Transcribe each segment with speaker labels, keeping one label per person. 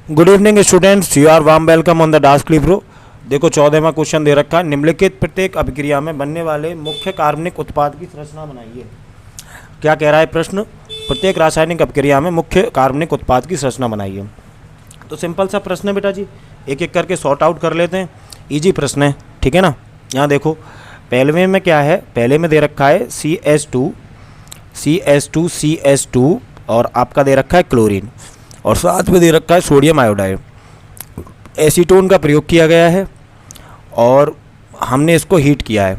Speaker 1: Good evening students, you are warm welcome on the Dask Libro. देखो 14वां question दे रखा है, निम्नलिखित प्रत्येक अभिक्रिया में बनने वाले मुख्य कार्बनिक उत्पाद की संरचना बनाइए। क्या कह रहा है प्रश्न? प्रत्येक रासायनिक अभिक्रिया में मुख्य कार्बनिक उत्पाद की संरचना बनाइए। तो सिंपल सा प्रश्न है बेटा जी, एक एक करके सॉर्ट आउट कर लेते हैं। इजी प्रश्न है, ठीक है ना। यहाँ देखो पहले में क्या है, पहले में दे रखा है CH2 और आपका दे रखा है क्लोरीन, और साथ में दे रखा है सोडियम आयोडाइड। एसीटोन का प्रयोग किया गया है और हमने इसको हीट किया है।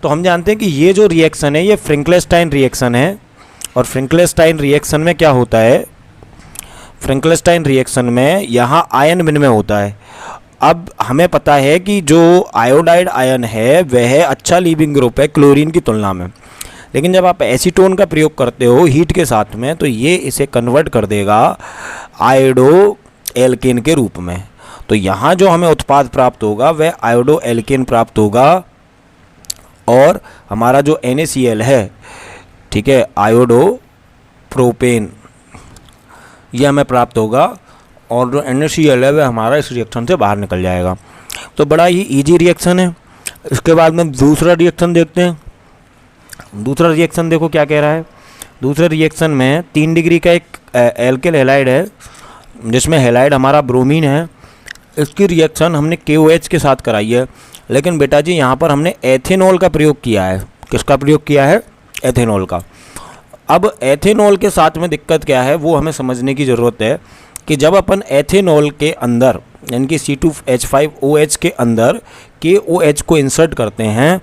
Speaker 1: तो हम जानते हैं कि ये जो रिएक्शन है ये फ्रिंकलेस्टाइन रिएक्शन है, और फ्रिंकलेस्टाइन रिएक्शन में क्या होता है, फ्रिंकलेस्टाइन रिएक्शन में यहाँ आयन विनिमय होता है। अब हमें पता है कि जो आयोडाइड आयन है वह अच्छा लीविंग ग्रुप है क्लोरीन की तुलना में, लेकिन जब आप एसीटोन का प्रयोग करते हो हीट के साथ में तो ये इसे कन्वर्ट कर देगा आयोडो एल्केन के रूप में। तो यहाँ जो हमें उत्पाद प्राप्त होगा वह आयोडो एल्केन प्राप्त होगा, और हमारा जो NaCl है, ठीक है, आयोडो प्रोपेन, यह हमें प्राप्त होगा, और जो NaCl है वह हमारा इस रिएक्शन से बाहर निकल जाएगा। तो बड़ा ही इजी रिएक्शन है। इसके बाद में दूसरा रिएक्शन देखते हैं। दूसरा रिएक्शन देखो क्या कह रहा है। दूसरे रिएक्शन में 3 डिग्री का एक एल्किल हैलाइड है, जिसमें हैलाइड हमारा ब्रोमीन है। इसकी रिएक्शन हमने KOH के साथ कराई है, लेकिन बेटा जी यहाँ पर हमने एथेनॉल का प्रयोग किया है। किसका प्रयोग किया है? एथेनॉल का। अब एथेनॉल के साथ में दिक्कत क्या है वो हमें समझने की ज़रूरत है कि जब अपन एथेनॉल के अंदर यानी कि C2H5OH के अंदर KOH को इंसर्ट करते हैं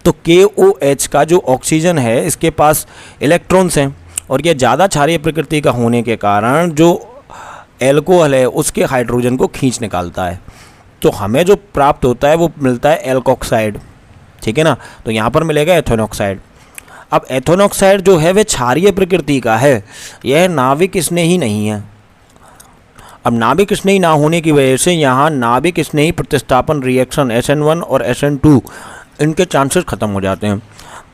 Speaker 1: तो KOH का जो ऑक्सीजन है इसके पास इलेक्ट्रॉन्स हैं, और ये ज़्यादा क्षारीय प्रकृति का होने के कारण जो एल्कोहल है उसके हाइड्रोजन को खींच निकालता है। तो हमें जो प्राप्त होता है वो मिलता है एल्कोक्साइड, ठीक है ना। तो यहाँ पर मिलेगा एथेनॉक्साइड। अब एथेनॉक्साइड जो है वह क्षारीय प्रकृति का है, यह नाभिक स्नेही नहीं है। अब नाभिक स्नेही ना होने की वजह से यहाँ नाभिक स्नेही प्रतिस्थापन रिएक्शन SN1 और SN2 इनके चांसेस ख़त्म हो जाते हैं।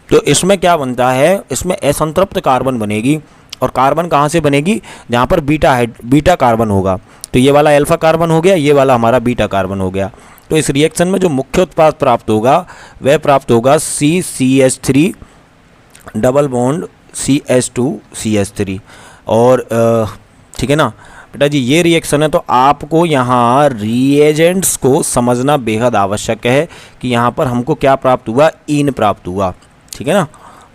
Speaker 1: तो इसमें क्या बनता है, इसमें असंतृप्त कार्बन बनेगी, और कार्बन कहाँ से बनेगी? जहाँ पर बीटा कार्बन होगा। तो ये वाला अल्फा कार्बन हो गया, ये वाला हमारा बीटा कार्बन हो गया। तो इस रिएक्शन में जो मुख्य उत्पाद प्राप्त होगा वह प्राप्त होगा CCH3 डबल बॉन्ड CH2CH3। और ठीक है ना बेटा जी, ये रिएक्शन है। तो आपको यहाँ रिएजेंट्स को समझना बेहद आवश्यक है कि यहाँ पर हमको क्या प्राप्त हुआ? ईन प्राप्त हुआ, ठीक है ना।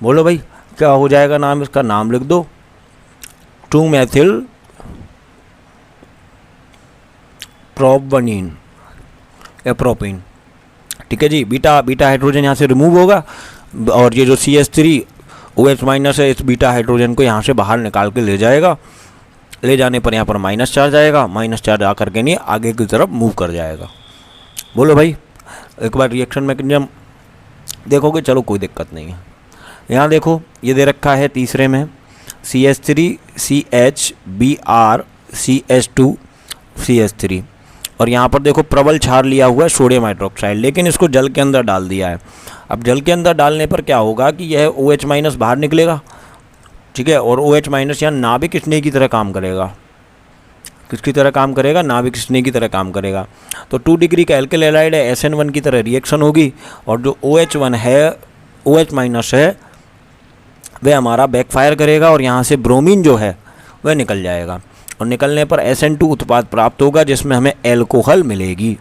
Speaker 1: बोलो भाई क्या हो जाएगा नाम? इसका नाम लिख दो 2-मेथिल प्रोपनीन या प्रोपीन, ठीक है जी। बीटा हाइड्रोजन यहाँ से रिमूव होगा, और ये जो CH3OH- है इस बीटा हाइड्रोजन को यहाँ से बाहर निकाल के ले जाएगा। ले जाने पर यहाँ पर माइनस चार्ज आएगा, माइनस चार्ज आकर के नहीं आगे की तरफ मूव कर जाएगा। बोलो भाई एक बार रिएक्शन मैकेनिज्म देखोगे, चलो कोई दिक्कत नहीं है। यहाँ देखो ये दे रखा है तीसरे में CH3CHBr CH2CH3, और यहाँ पर देखो प्रबल क्षार लिया हुआ है सोडियम हाइड्रोक्साइड, लेकिन इसको जल के अंदर डाल दिया है। अब जल के अंदर डालने पर क्या होगा कि यह OH- बाहर निकलेगा, ठीक है, और OH- यहाँ नाभिक स्नेह की तरह काम करेगा। किसकी तरह काम करेगा? नाभिक स्नेह की तरह काम करेगा। तो 2 डिग्री का एल्किल हैलाइड है, SN1 की तरह रिएक्शन होगी, और जो OH1 है OH- है वह हमारा बैकफायर करेगा, और यहाँ से ब्रोमीन जो है वह निकल जाएगा, और निकलने पर SN2 उत्पाद प्राप्त होगा, जिसमें हमें एल्कोहल मिलेगी।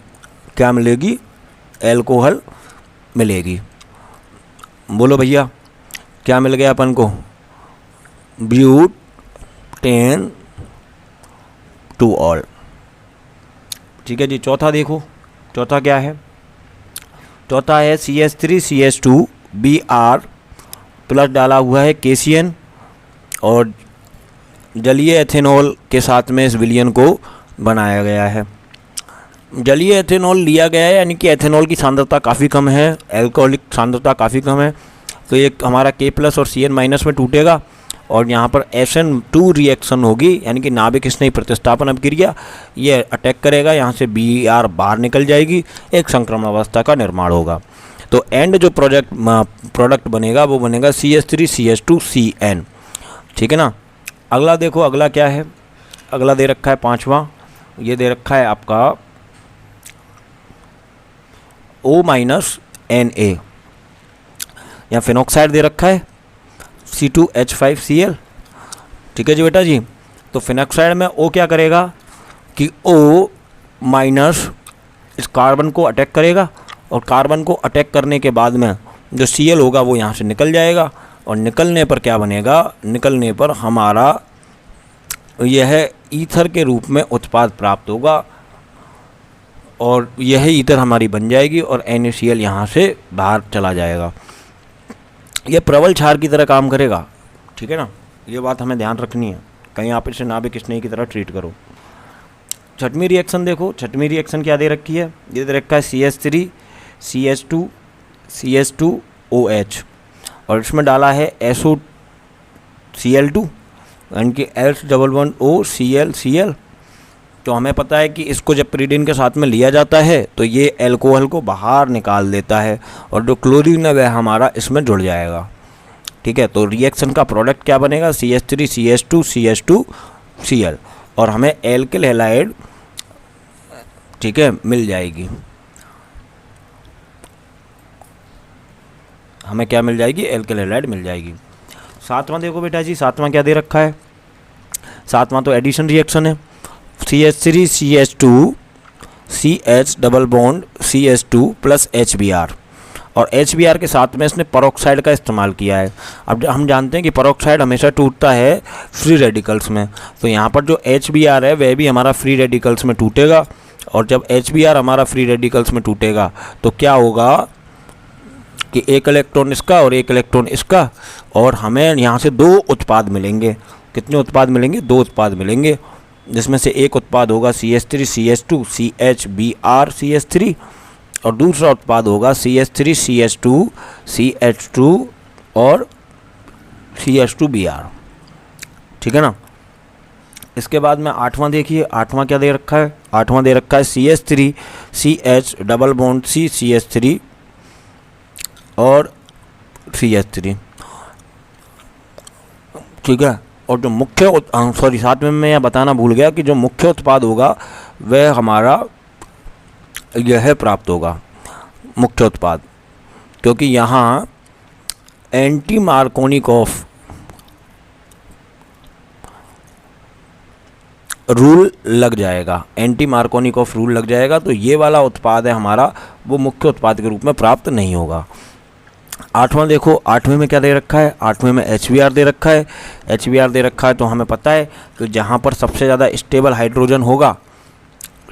Speaker 1: क्या मिलेगी? एल्कोहल मिलेगी। बोलो भैया क्या मिल गया अपन को? ब्यूटेन टू ऑल, ठीक है जी। चौथा देखो, चौथा क्या है? चौथा है CH3CH2Br प्लस डाला हुआ है KCN, और जलीय एथेनॉल के साथ में इस विलयन को बनाया गया है। जलीय एथेनॉल लिया गया है यानी कि एथेनॉल की सांद्रता काफ़ी कम है, एल्कोहलिक सांद्रता काफ़ी कम है, तो ये हमारा K+ और Cn- में टूटेगा, और यहाँ पर SN2 रिएक्शन होगी यानी कि नाभिक स्नेही प्रतिस्थापन अभिक्रिया, ये अटैक करेगा, यहाँ से Br बाहर निकल जाएगी, एक संक्रमण अवस्था का निर्माण होगा। तो एंड जो प्रोडक्ट बनेगा वो बनेगा CH3CH2Cn, ठीक है ना। अगला देखो, अगला क्या है? अगला दे रखा है 5वां ये दे रखा है आपका O-Na, या फिनॉक्साइड दे रखा है C2H5Cl। ठीक है जी बेटा जी। तो फिनॉक्साइड में O क्या करेगा कि O- इस कार्बन को अटैक करेगा, और कार्बन को अटैक करने के बाद में जो Cl होगा वो यहाँ से निकल जाएगा, और निकलने पर क्या बनेगा, निकलने पर हमारा यह ईथर के रूप में उत्पाद प्राप्त होगा, और यह ईथर हमारी बन जाएगी और NaCl यहाँ से बाहर चला जाएगा। यह प्रबल क्षार की तरह काम करेगा। ठीक है ना, ये बात हमें ध्यान रखनी है, कहीं आप इसे नाभिक स्नेही की तरह ट्रीट करो। छठवीं रिएक्शन देखो, छठवीं रिएक्शन क्या दे रखी है, ये दे रखा है CH3 CH2 CH2OH, और इसमें डाला है SOCl2 यानी कि H11O Cl। तो हमें पता है कि इसको जब प्रीडिन के साथ में लिया जाता है तो ये एल्कोहल को बाहर निकाल देता है, और जो क्लोरीन है वह हमारा इसमें जुड़ जाएगा। ठीक है, तो रिएक्शन का प्रोडक्ट क्या बनेगा, CH3 CH2 CH2Cl, और हमें एल्किल हैलाइड, ठीक है, मिल जाएगी। हमें क्या मिल जाएगी, एल्किल हैलाइड मिल जाएगी। सातवां देखो बेटा जी, सातवां क्या दे रखा है, सातवां तो एडिशन रिएक्शन है। CH3 CH2 CH double bond CH2 plus HBr, और HBr के साथ में इसने पेरोक्साइड का इस्तेमाल किया है। अब हम जानते हैं कि पेरोक्साइड हमेशा टूटता है फ्री रेडिकल्स में, तो यहाँ पर जो HBr है वह भी हमारा फ्री रेडिकल्स में टूटेगा, और जब HBr हमारा फ्री रेडिकल्स में टूटेगा तो क्या होगा कि एक इलेक्ट्रॉन इसका और एक इलेक्ट्रॉन इसका, और हमें यहाँ से दो उत्पाद मिलेंगे। कितने उत्पाद मिलेंगे, दो उत्पाद मिलेंगे, जिसमें से एक उत्पाद होगा CH3 CH2 CHBr CH3, और दूसरा उत्पाद होगा CH3 CH2 CH2 और CH2Br। ठीक है ना। इसके बाद में आठवां देखिए, आठवां क्या दे रखा है, आठवां दे रखा है CH3 CH double bond C CH3 और CH3। ठीक है, और जो मुख्य साथ में मैं यह बताना भूल गया कि जो मुख्य उत्पाद होगा वह हमारा यह प्राप्त होगा, मुख्य उत्पाद, क्योंकि यहाँ एंटी मार्कोनिकॉफ रूल लग जाएगा, एंटी मार्कोनिकॉफ रूल लग जाएगा, तो ये वाला उत्पाद है हमारा, वो मुख्य उत्पाद के रूप में प्राप्त नहीं होगा। आठवां देखो, आठवें में क्या दे रखा है, आठवें में HBr दे रखा है। HBr दे रखा है तो हमें पता है कि जहाँ पर सबसे ज़्यादा स्टेबल हाइड्रोजन होगा,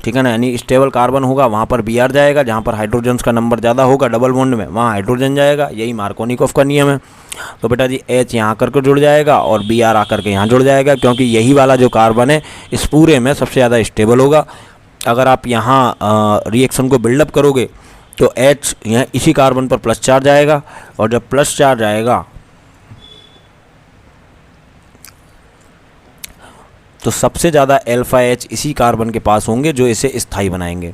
Speaker 1: ठीक है ना, यानी स्टेबल कार्बन होगा, वहाँ पर Br जाएगा। जहाँ पर हाइड्रोजन्स का नंबर ज़्यादा होगा डबल बॉन्ड में, वहाँ हाइड्रोजन जाएगा। यही मार्कोनिकॉफ का नियम है। तो बेटा जी H यहाँ आकर के जुड़ जाएगा और Br आकर के यहाँ जुड़ जाएगा, क्योंकि यही वाला जो कार्बन है इस पूरे में सबसे ज़्यादा स्टेबल होगा। अगर आप यहाँ रिएक्शन को बिल्डअप करोगे तो H यहाँ इसी कार्बन पर प्लस चार्ज आएगा, और जब प्लस चार्ज आएगा तो सबसे ज़्यादा अल्फा H इसी कार्बन के पास होंगे जो इसे स्थायी बनाएंगे।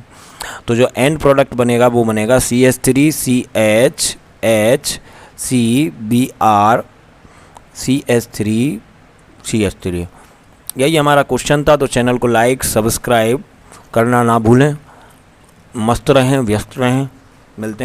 Speaker 1: तो जो एंड प्रोडक्ट बनेगा वो बनेगा CH3 CH H CBr CH3 CH3। यही हमारा क्वेश्चन था। तो चैनल को लाइक सब्सक्राइब करना ना भूलें। मस्त रहें, व्यस्त रहें। मिलते हैं।